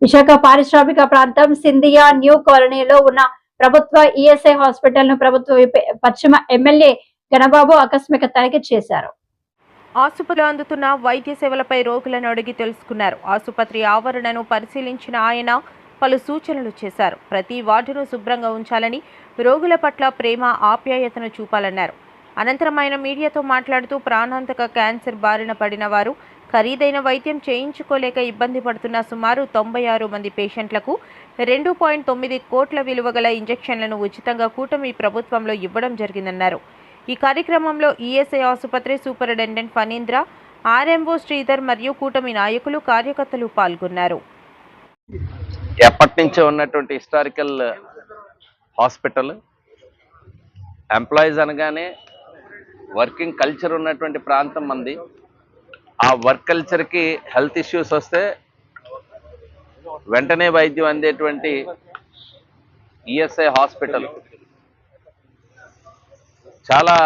విశాఖ పారిశ్రామిక ప్రాంతం సింధియా న్యూ కాలనీలో ఉన్న ప్రభుత్వ ఈఎస్ఐ హాస్పిటల్ ను ప్రభుత్వ పశ్చిమ ఎమ్మెల్యే గణబాబు ఆకస్మిక తనిఖీ చేశారు. ఆసుపత్రిలో అందుతున్న వైద్య సేవలపై రోగులను అడిగి తెలుసుకున్నారు. ఆసుపత్రి ఆవరణను పరిశీలించిన ఆయన పలు సూచనలు చేశారు. ప్రతి వార్డును శుభ్రంగా ఉంచాలని, రోగుల పట్ల ప్రేమ ఆప్యాయతను చూపాలన్నారు. అనంతరం ఆయన మీడియాతో మాట్లాడుతూ ప్రాణాంతక క్యాన్సర్ బారిన పడిన వారు ఖరీదైన వైద్యం చేయించుకోలేక ఇబ్బంది పడుతున్న సుమారు 96 మంది పేషెంట్లకు 2.9 కోట్ల విలువ గల ఇంజెక్షన్లను ఉచితంగా కూటమి ప్రభుత్వంలో ఇవ్వడం జరిగిందన్నారు. ఈ కార్యక్రమంలో ఈఎస్ఐ ఆసుపత్రి సూపరింటెండెంట్ ఫణీంద్ర, ఆర్ఎంఓ శ్రీధర్ మరియు కూటమి నాయకులు, కార్యకర్తలు పాల్గొన్నారు. ఎప్పటి నుంచో ఉన్నటువంటి హిస్టారికల్ హాస్పిటల్, ఎంప్లాయీస్ అనగానే వర్కింగ్ కల్చర్ ఉన్నటువంటి ప్రాంతం మంది. ఆ వర్క్ కల్చర్కి హెల్త్ ఇష్యూస్ వస్తే వెంటనే వైద్యం అందేటువంటి ఈఎస్ఐ హాస్పిటల్ చాలా,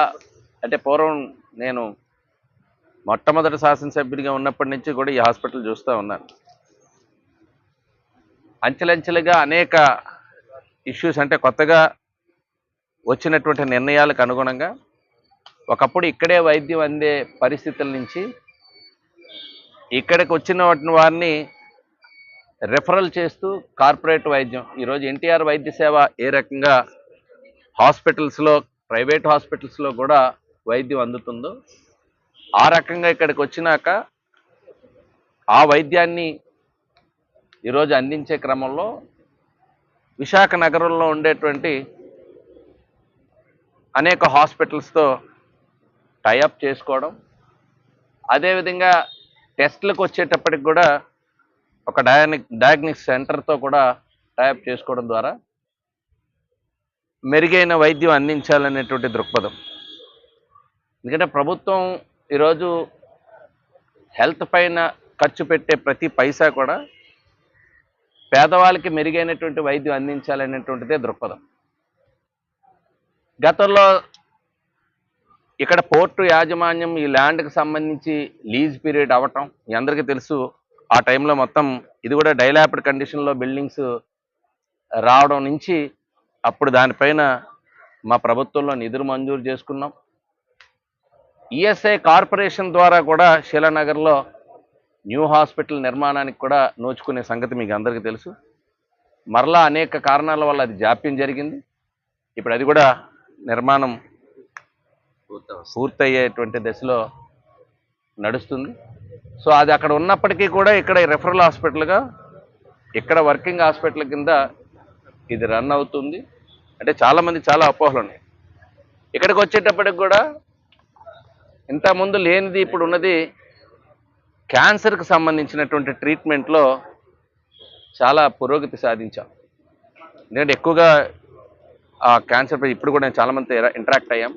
అంటే పూర్వం నేను మొట్టమొదటి శాసనసభ్యుడిగా ఉన్నప్పటి నుంచి కూడా ఈ హాస్పిటల్ చూస్తూ ఉన్నాను. అంచెలంచెలుగా అనేక ఇష్యూస్, అంటే కొత్తగా వచ్చినటువంటి నిర్ణయాలకు అనుగుణంగా ఒకప్పుడు ఇక్కడే వైద్యం అందే పరిస్థితుల నుంచి ఇక్కడికి వచ్చిన వారిని రెఫరల్ చేస్తూ కార్పొరేట్ వైద్యం, ఈరోజు ఎన్టీఆర్ వైద్య సేవ ఏ రకంగా హాస్పిటల్స్లో, ప్రైవేట్ హాస్పిటల్స్లో కూడా వైద్యం అందుతుందో ఆ రకంగా ఇక్కడికి వచ్చినాక ఆ వైద్యాన్ని ఈరోజు అందించే క్రమంలో విశాఖ నగరంలో ఉండేటువంటి అనేక హాస్పిటల్స్తో టైఅప్ చేసుకోవడం, అదేవిధంగా టెస్టులకు వచ్చేటప్పటికి కూడా ఒక డయాగ్నిక్ సెంటర్తో కూడా టైఅప్ చేసుకోవడం ద్వారా మెరుగైన వైద్యం అందించాలనేటువంటి దృక్పథం. ఎందుకంటే ప్రభుత్వం ఈరోజు హెల్త్ పైన ఖర్చు పెట్టే ప్రతి పైసా కూడా పేదవాళ్ళకి మెరుగైనటువంటి వైద్యం అందించాలనేటువంటిదే దృక్పథం. గతంలో ఇక్కడ పోర్టు యాజమాన్యం ఈ ల్యాండ్కి సంబంధించి లీజ్ పీరియడ్ అవ్వటం మీ అందరికీ తెలుసు. ఆ టైంలో మొత్తం ఇది కూడా డైలాప్డ్ కండిషన్లో బిల్డింగ్స్ రావడం నుంచి అప్పుడు దానిపైన మా ప్రభుత్వంలో నిధులు మంజూరు చేసుకున్నాం. ఈఎస్ఐ కార్పొరేషన్ ద్వారా కూడా శీలానగర్లో న్యూ హాస్పిటల్ నిర్మాణానికి కూడా నోచుకునే సంగతి మీకు అందరికీ తెలుసు. మరలా అనేక కారణాల వల్ల అది జాప్యం జరిగింది. ఇప్పుడు అది కూడా నిర్మాణం పూర్తయ్యేటువంటి దశలో నడుస్తుంది. సో అది అక్కడ ఉన్నప్పటికీ కూడా ఇక్కడ రెఫరల్ హాస్పిటల్గా, ఇక్కడ వర్కింగ్ హాస్పిటల్ కింద ఇది రన్ అవుతుంది. అంటే చాలామంది చాలా అపోహలు ఉన్నాయి. ఇక్కడికి వచ్చేటప్పటికి కూడా ఇంతకుముందు లేనిది ఇప్పుడు ఉన్నది. క్యాన్సర్కి సంబంధించినటువంటి ట్రీట్మెంట్లో చాలా పురోగతి సాధించాం. ఎందుకంటే ఎక్కువగా ఆ క్యాన్సర్పై ఇప్పుడు కూడా నేను చాలామంది ఇంటరాక్ట్ అయ్యాం.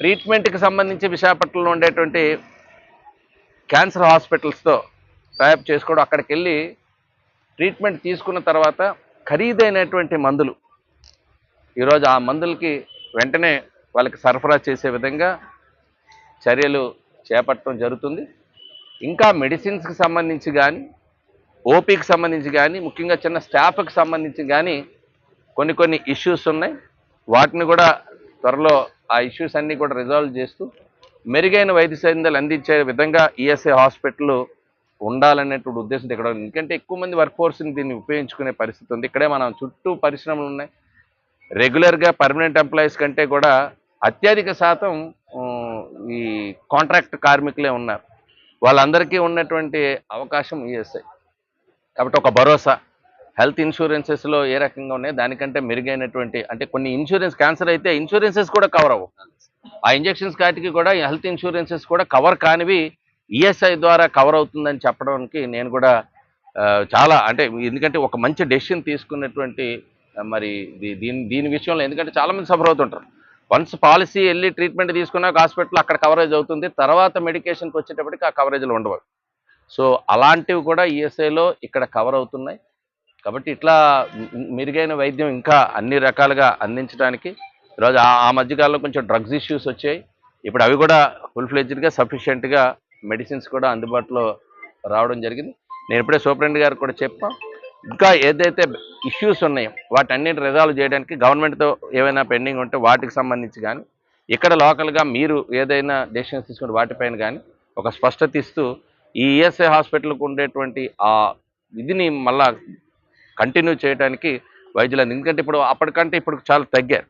ట్రీట్మెంట్కి సంబంధించి విశాఖపట్నంలో ఉండేటువంటి క్యాన్సర్ హాస్పిటల్స్తో టైఅప్ చేసుకోవడం, అక్కడికి వెళ్ళి ట్రీట్మెంట్ తీసుకున్న తర్వాత ఖరీదైనటువంటి మందులు ఈరోజు ఆ మందులకి వెంటనే వాళ్ళకి సరఫరా చేసే విధంగా చర్యలు చేపట్టడం జరుగుతుంది. ఇంకా మెడిసిన్స్కి సంబంధించి కానీ, ఓపీకి సంబంధించి కానీ, ముఖ్యంగా చిన్న స్టాఫ్కి సంబంధించి కానీ కొన్ని ఇష్యూస్ ఉన్నాయి. వాటిని కూడా త్వరలో ఆ ఇష్యూస్ అన్నీ కూడా రిజాల్వ్ చేస్తూ మెరుగైన వైద్య సేవలు అందించే విధంగా ఈఎస్ఐ హాస్పిటల్ ఉండాలనేటువంటి ఉద్దేశంతో ఇక్కడ, ఎందుకంటే ఎక్కువ మంది వర్క్ ఫోర్స్ని దీన్ని ఉపయోగించుకునే పరిస్థితి ఉంది. ఇక్కడే మనం చుట్టూ పరిశ్రమలు ఉన్నాయి. రెగ్యులర్గా పర్మనెంట్ ఎంప్లాయీస్ కంటే కూడా అత్యధిక శాతం ఈ కాంట్రాక్ట్ కార్మికులే ఉన్నారు. వాళ్ళందరికీ ఉన్నటువంటి అవకాశం ఈఎస్ఐ. కాబట్టి ఒక భరోసా, హెల్త్ ఇన్సూరెన్సెస్లో ఏ రకంగా ఉన్నాయి దానికంటే మెరుగైనటువంటి, అంటే కొన్ని ఇన్సూరెన్స్, క్యాన్సర్ అయితే ఇన్సూరెన్సెస్ కూడా కవర్ అవ్వవు. ఆ ఇంజెక్షన్స్ కాటికి కూడా హెల్త్ ఇన్సూరెన్సెస్ కూడా కవర్ కానివి ఈఎస్ఐ ద్వారా కవర్ అవుతుందని చెప్పడానికి నేను కూడా చాలా, అంటే ఎందుకంటే ఒక మంచి డెసిషన్ తీసుకున్నటువంటి మరి దీని విషయంలో, ఎందుకంటే చాలామంది సఫర్ అవుతుంటారు. వన్స్ పాలసీ వెళ్ళి ట్రీట్మెంట్ తీసుకున్నాక హాస్పిటల్ అక్కడ కవరేజ్ అవుతుంది, తర్వాత మెడికేషన్కి వచ్చేటప్పటికి ఆ కవరేజ్లు ఉండవు. సో అలాంటివి కూడా ఈఎస్ఐలో ఇక్కడ కవర్ అవుతున్నాయి. కాబట్టి ఇట్లా మెరుగైన వైద్యం ఇంకా అన్ని రకాలుగా అందించడానికి ఈరోజు ఆ మధ్యకాలంలో కొంచెం డ్రగ్స్ ఇష్యూస్ వచ్చాయి. ఇప్పుడు అవి కూడా ఫుల్ ఫ్లెడ్జ్డ్గా సఫిషియెంట్గా మెడిసిన్స్ కూడా అందుబాటులో రావడం జరిగింది. నేను ఇప్పుడే సూపరింటెండెంట్ గారికి కూడా చెప్పాను. ఇంకా ఏదైతే ఇష్యూస్ ఉన్నాయో వాటన్నిటి రిజాల్వ్ చేయడానికి గవర్నమెంట్తో ఏమైనా పెండింగ్ ఉంటే వాటికి సంబంధించి కానీ ఇక్కడ లోకల్గా మీరు ఏదైనా డెసిషన్స్ తీసుకుంటే వాటిపైన కానీ ఒక స్పష్టత ఇస్తూ ఈ ఈఎస్ఐ హాస్పిటల్కి ఉండేటువంటి ఆ ఇదిని మళ్ళా కంటిన్యూ చేయడానికి వైద్యులు, ఎందుకంటే ఇప్పుడు అప్పటికంటే ఇప్పుడు చాలా తగ్గారు.